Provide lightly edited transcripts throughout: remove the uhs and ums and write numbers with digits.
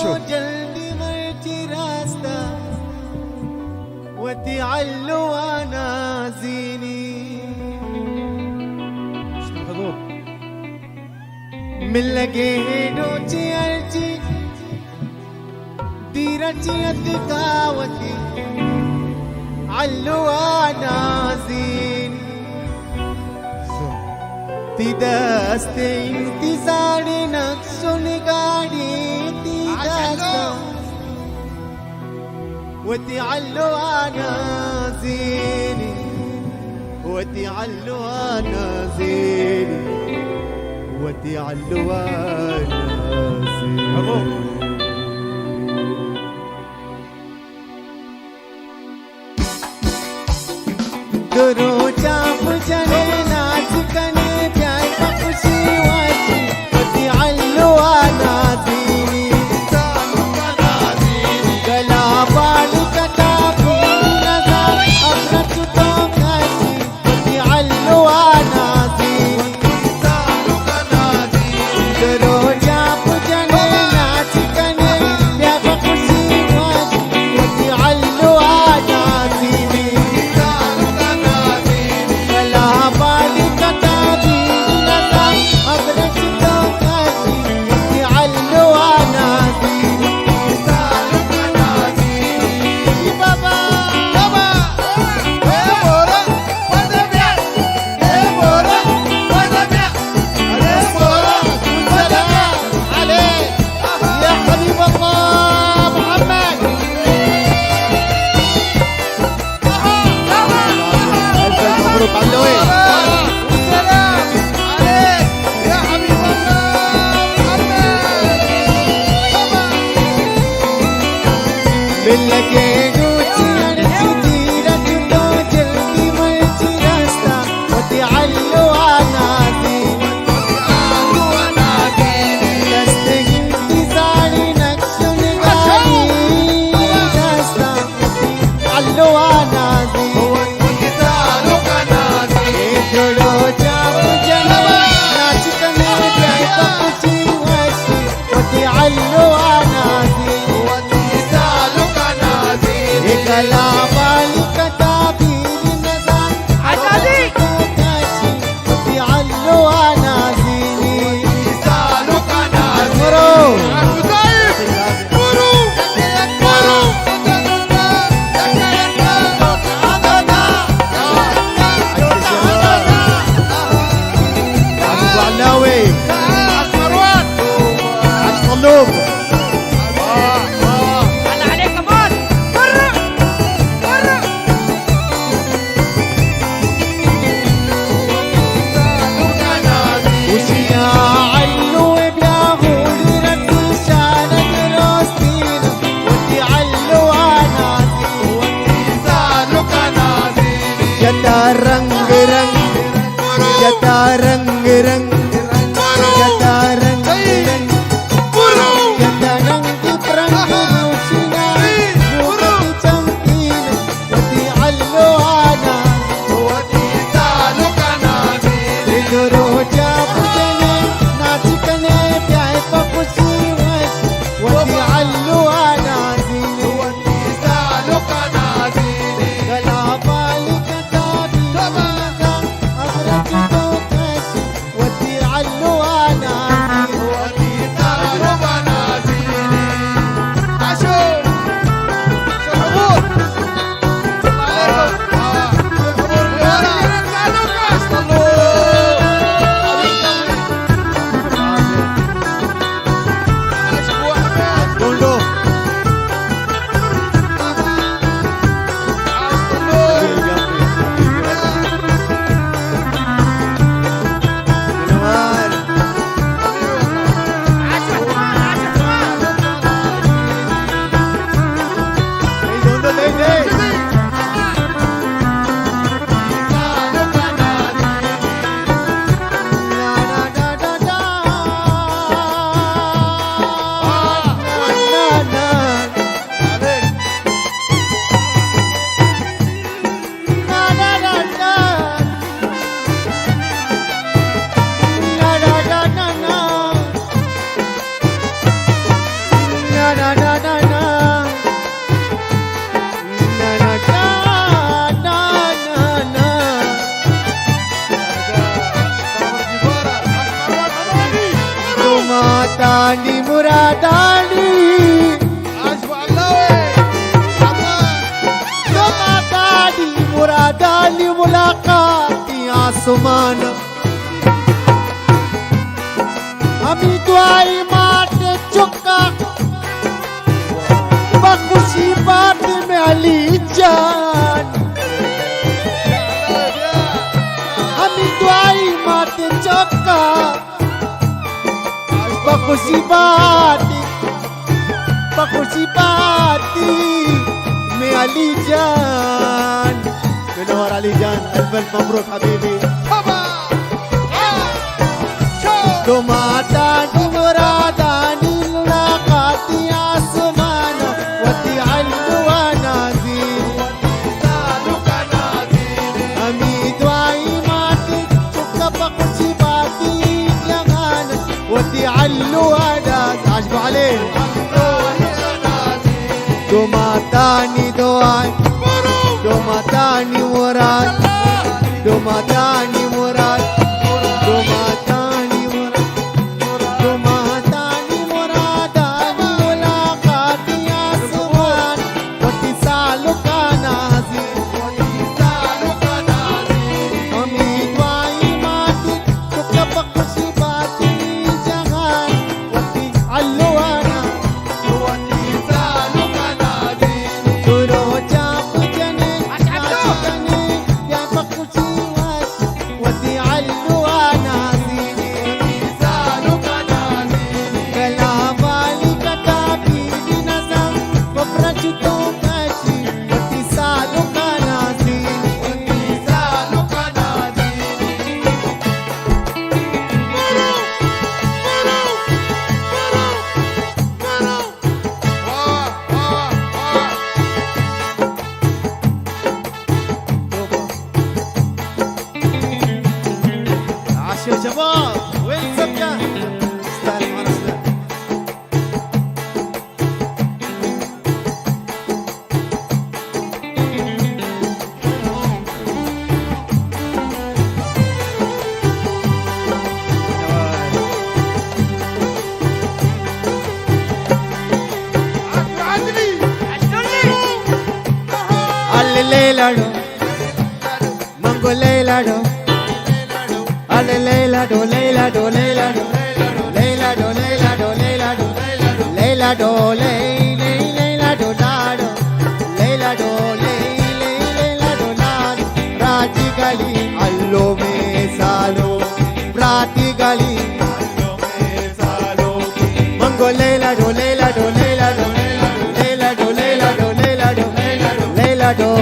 شوف جلدي مرتي راستا وتعلو انا زيني الحضور من لقينو تيارتي ديرتي الدكاوتي علو انا زيني تدست انتظار نقص نقاري تدست وتعلو انا زيني وتعلو انا زيني وتعلو انا زيني गुरु चाप जने नाच कने प्यार का खुशी वाची वती अल्लो आना दीनी गला बाल कटा भी नजर अमृत तो काची वती अल्लो आना दीनी गुरु चाप जने नाच कने प्यार का खुशी वाची वती अल्लो आना दीनी علو دوماتاني مراداني عجب الله دوماتاني مراداني ملاقاتي आसमान अमी दुआई माटे चुका बखुशी बात में अली जान अमी दुआई माटे चुका बखुशी बात में अली जान منور علي جان ألف ألف مبروك حبيبي دوماتاني مراداني لاقاتي آسمان ودي علو ونازيل أميد واي ماتي تكبق شباتي لغانا ودي علو ونازيل عجبوا عليه دوماتاني دواي دوماتاني مراد دوماتاني مراد دوماتاني مراد دوماتاني مراداني ملاقاتي آسمان واتصالك نازل أميد واي ماتي تكبق شباتي جهان ودي علوانا يا شباب وين السكة؟ استاهل معنا سلام الليلة منقو ليلة Leila do Leila do Leila do Leila do Leila do Leila do Leila do Leila do Lado Leila do Leila do Lado Rati gali allo me salo Rati gali allo me salo Mango Leila do Leila do Leila do Leila do Leila do Leila do Leila do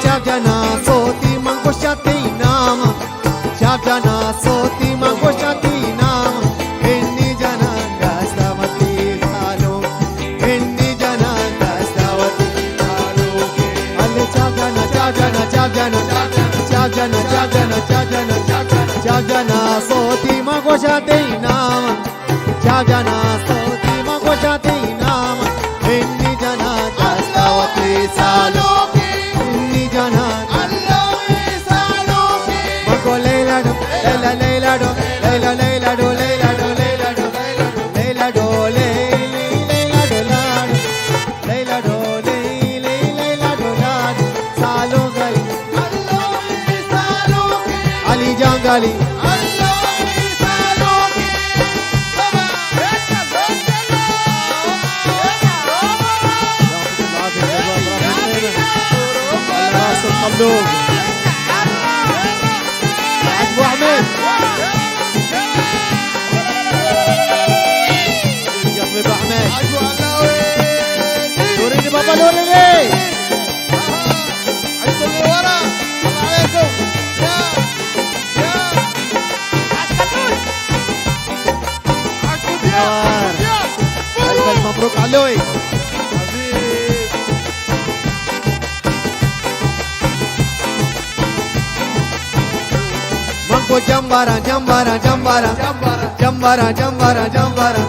Chavjana soti mango shati nama Chavjana soti mango shati nama Inni jana dastavati thalo Inni jana dastavati thalo Alle chavjana chavjana chavjana chavjana chavjana chavjana chavjana soti mango shati nama Chavjana soti mango shati nama Inni jana dastavati thalo Leila do Leila Leila do Leila do Leila do Leila do Leila do Leila do Leila do Salo gali Ali jangali مبروك عاش ابو حميد قلبي ابو حميد عاش وعلاوي نوريني بابا نوريني عشتوا اللي ورا الله عليكم يا عشتوا دياب ألف مبروك علوي حبيب مانكو جمبارا جمبارا جمبارا جمبرة جمبارا جمبارا جمبارا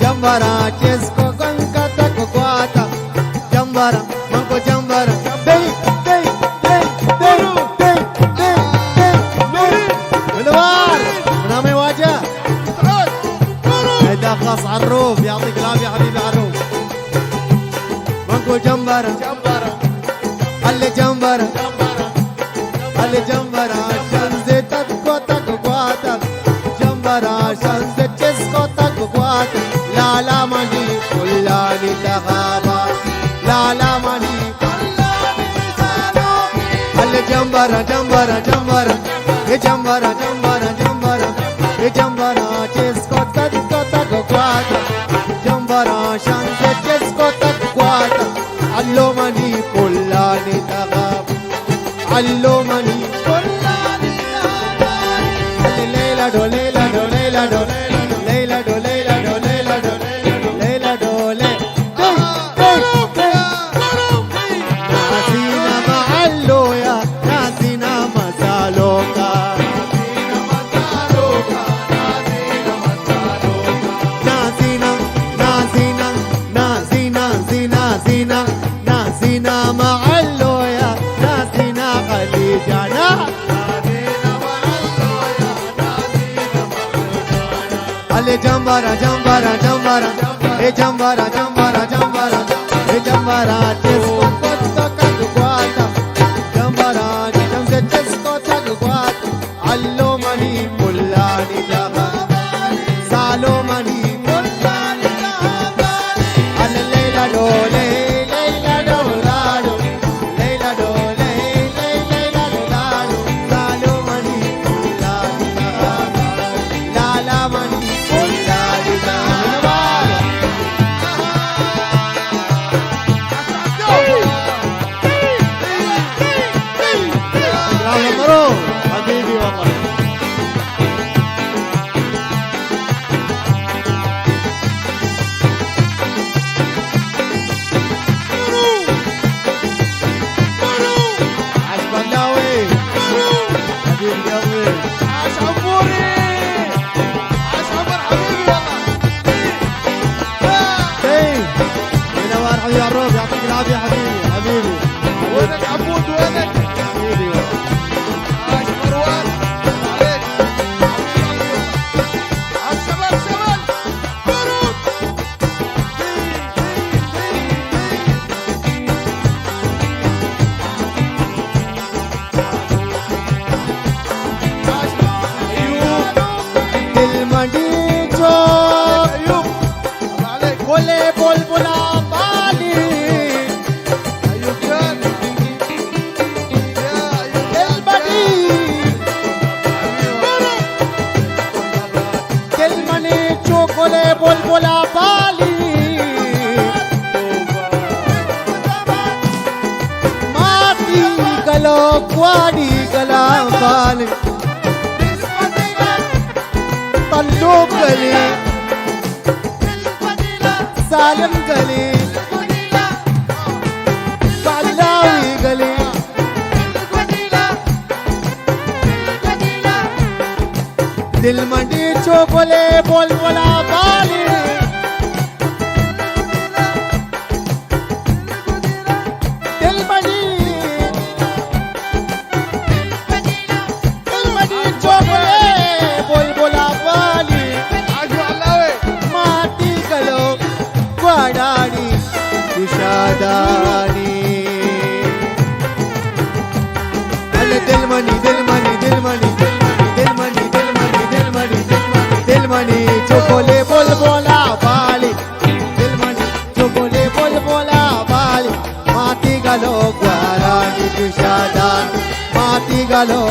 جمبارا چيسكو كنكا تكو كواتا جمبارا مانكو جمبارا دي دي دي دي دي دي دي ملوار منامي واجه هيدا خاص عروف يعطيك العافية حبيبي عروف مانكو جمبارا جمبرة اللي جمبارا اللي جمبارا شنزي تكو تكو كواتا جمبارا شنزي چيسكو تكو كواتا لا لا ماني كلاني تغابا لا لا ماني اللي جمبارا جمبارا جمبارا يا جمبارا جمبارا جمبارا يا جمبارا چيسكو تكو تكو كواتا جمبارا شنزي چيسكو تكو كواتا علو ماني كلاني تغابا علمني ليلى دو ليلى دو ليلى دو ليلى دو ليلى دو ليلى دو ليلى دو ناسينا معلويا ناسينا مسالوكا ناسينا ناسينا ناسينا ناسينا ناسينا معلويا ناسينا خليجانا علي جمبارا جمبارا جمبارا اي جمبارا جمبارا جمبارا اي جمبارا تسكو تكو كواتا جمبارا جمزة تسكو تكو كواتا علمني كلاني لغا سالمني كلاني لغا على الليلة دولي ليلة دولادو ليلة دولي ليلة دولادو سالمني كلاني لغا لا لا مني كلاني لغا يا مروه حبيبي والله عاش بلاوي حبيبي قلبي عاش عموري عاش عمر حبيبي ايه منور حبيبي عروف يعطيك العافيه حبيبي حبيبي والله وينك عبود وينك حبيبي والله عاش مروان عليك عاش شباب شباب مبروك عاش ايوب المدي چوک ايوب الله عليك بولے بلبلا بالی ايوب جان يا ايوب المدی المنی چوک بولے بلبلا بالی ماتی گلو کوانی گلا بالی طلوب گلی سالم گلی بلاوی گلی دل منڈی چوکلے بول بولا بالی دل منڈی چوکلے بول بولا بالی عاش وعلاوي ماتی گلو گواڈانی کشادانی دل منی دل منی دل منی دل منی دل منی دل منی دل منی چوکلے بول بولا بالی دل منی چوکلے بول بولا بالی ماتی گلو گواڈانی विदुषादान माती गलो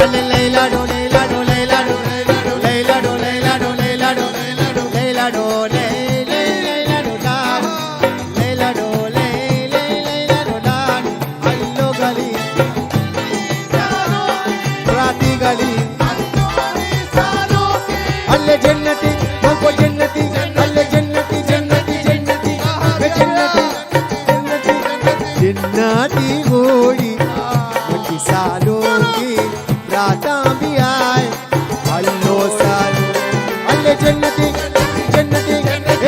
अल्ले लैला डो लैला डो लैला डो लैला डो लैला डो लैला डो लैला डो लैला डो डान लैला डो लैला डो डान अल्लो गली राती गली अल्ले जन्नती हमको जन्नती अल्ले जन्नती जन्नती जन्नती मैं जन्नती जन्नती जन्नती होड़ी मुझे सालों की रातां भी आए अल्लो सालों अल्ले जन्नती जन्नती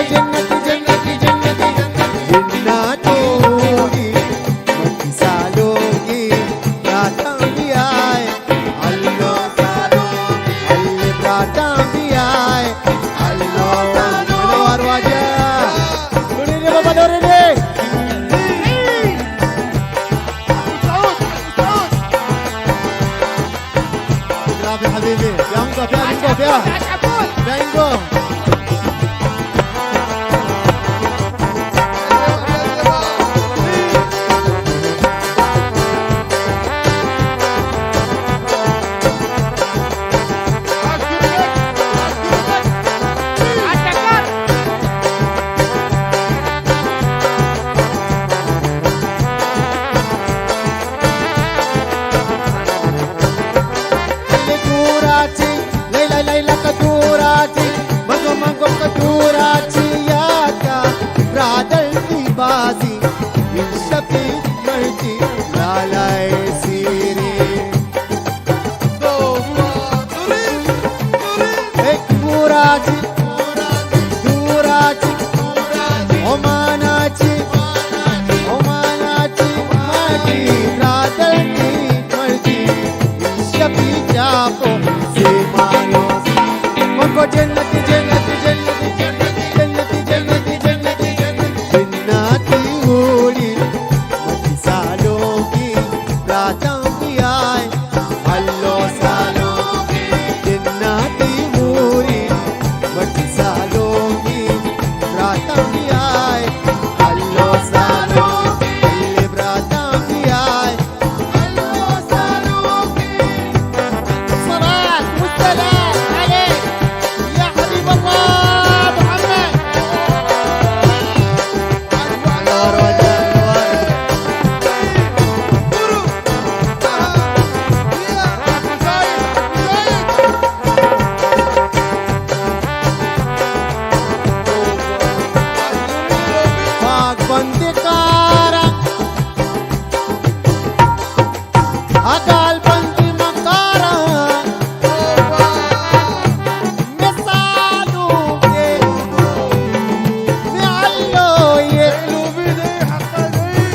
ए जन्नती जन्नती जन्नती जन्नती होड़ी मुझे सालों की रातां भी आए अल्लो सालों अल्ले रातां भी आए अल्लो सालों अरवाजा सुनिए बाबा डोरे ने يا حبيبي بيانجو بيانجو بيانجو Leila Leila kadurachi mango mango kadurachi yaka radal ki bazi shafi marji lalai sire ek murachi durachi omanachi marji radal ki marji shafi japo को जन्नती जन्नती जन्नती जन्नती जन्नती जन्नती जन्नती जन्नती होड़ी मती सालों की रातां भी आए अल्लो सालों की जन्नती होड़ी मती सालों की रातां भी आए अल्लो सालों अल्ले रातां भी आए अल्लो सालों की सलात मुस्तला अकाल पंथी मकारा मैं सालों के मैं अल्लो ये लुबी दे हक्का नहीं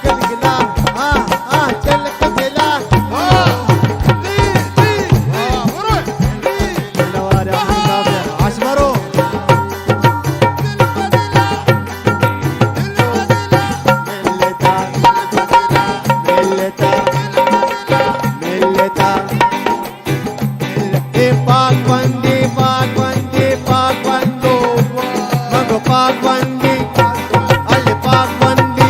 चल गिला हाँ चल गिला नवारा आसमारो पाकबंदी अल्ले पाकबंदी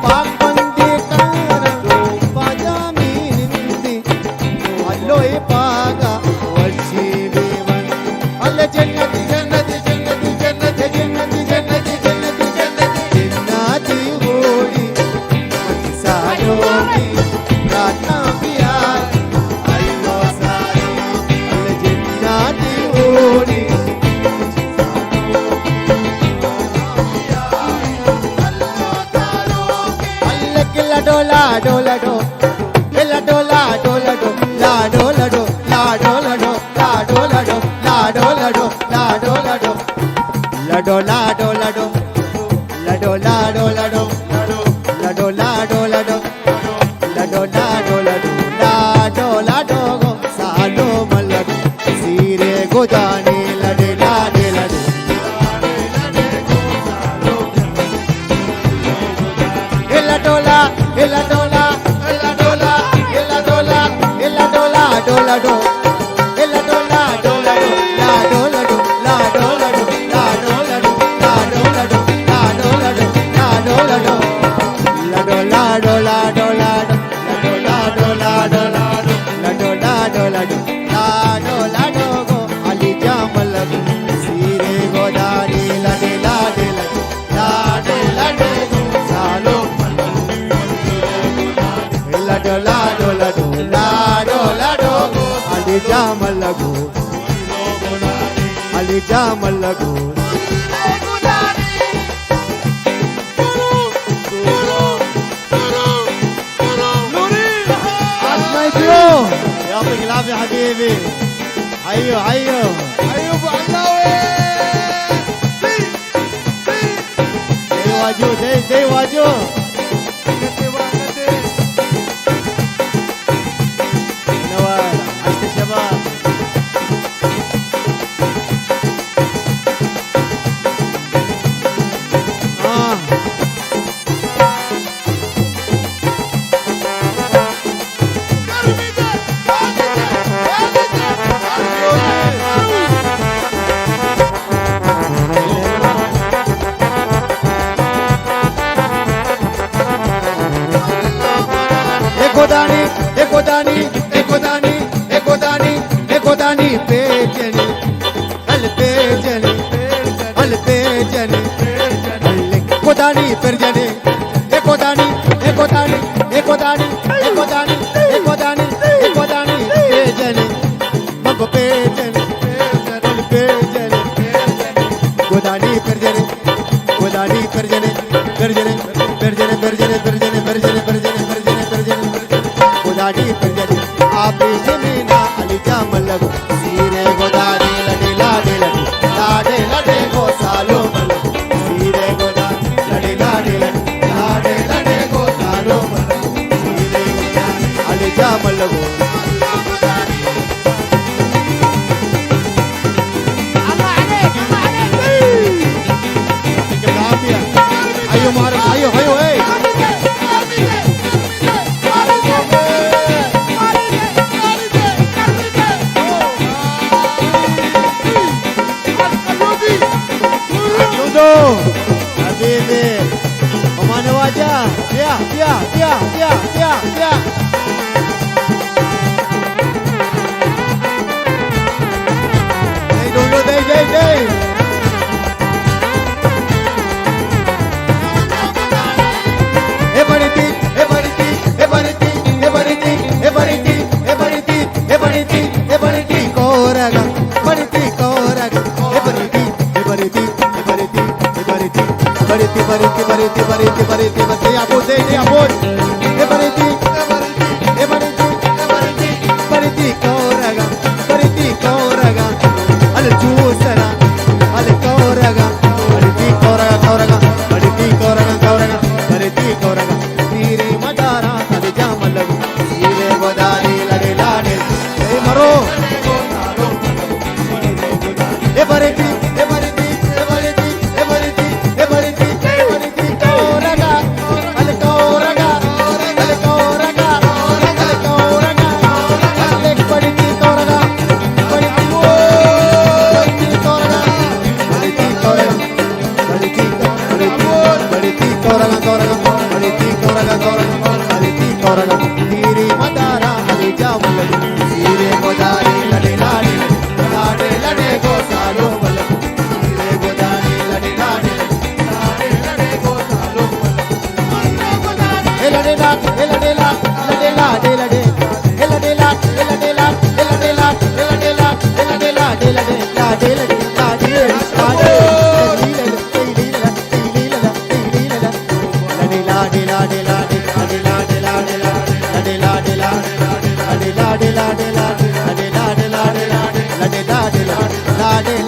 पाकबंदी करो पाजामी निंदी अल्लो ये पागा वर्षी बेवन अल्ले जन्नती जन्नती जन्नती जन्नती जन्नती जन्नती जन्नती जन्नती जन्नती होड़ी मती सालों की रातां भी आए अल्लो सालों अल्ले जन्नती होड़ी डोला डोला dough la dola dola do la dola do la dola do la dola do la dola do la dola do la dola dola do la dola dola do la dola dola do la dola dola do la dola do go salo malad sire godani la de la de la de la dola la dola dola do ella dola do la dola do la dola do la dola do la dola do జామలకు అలి జామలకు يعطيك العافية حبيبي. حيو حيو ايوب علاوي زي واجو زي واجو. نوال عشت الشباب. एकोदानी पेजनी अल पेजनी अल पेजनी एकोदानी पेजनी एकोदानी एकोदानी एकोदानी एकोदानी एकोदानी एकोदानी पेजनी मग पेजनी अल पेजनी गोदानी पेजनी गोदानी पेजनी पेजनी पेजनी पेजनी पेजनी पेजनी पेजनी पेजनी पेजनी गोदानी पेजनी आप जमीना अली जामलगु सीरे गोदानी लड़ी लाडे लड़ी लाडे लड़े गो सालो मलगु सीरे गोदानी लड़ी लाडे लड़ी लाडे लड़े गो सालो मलगु सीरे गोदानी अली जामलगु अयो मारो अयो अयो ए حبيبي وما نواجه يا يا يا يا يا يا dulu dai e bariti e bariti e bariti e bariti e bariti e bariti e bariti e bariti koraga bariti koraga e bariti e bariti e bariti e bariti bariti bariti bariti bariti bariti bariti apod e apod e bariti e bariti e bariti e bariti bariti koraga bariti koraga al juusana al koraga bariti koraga koraga bariti koraga koraga bariti koraga tire madara al jamalagu tire godani lade lade e maro e bariti e bariti e bariti e bariti e bariti e bariti koraga al koraga al koraga al koraga al bariti koraga bariti koraga bariti koraga bariti bariti koraga koraga bariti koraga koraga bariti koraga tiri madara ali jamalagu tire godani lade lade lade lade go salo malagu tire godani lade lade lade lade go salo malagu elade la elade la lade lade lade elade la elade la elade la elade la elade la elade lade lade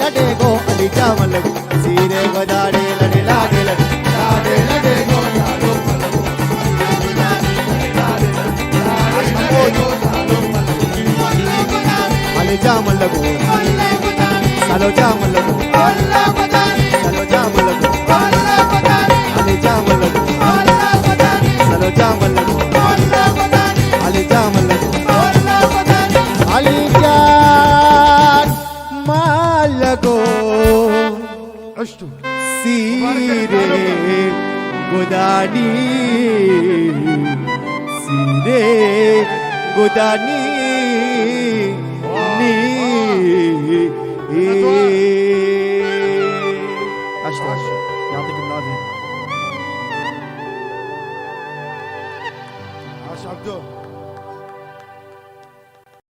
लडे गो अली जामलगु सीरे गोदाड़े लडे लाडे लडे लाडे लडे गो सालो अली जामलगु सालो जामलगु सालो जामलगु अली जामलगु सालो जामलगु अली जामलगु अली जामलगु عشتوا सीरे गोदानी सीरे गोदानी नी عشتوا يعطيكم العافيه عاش عبدو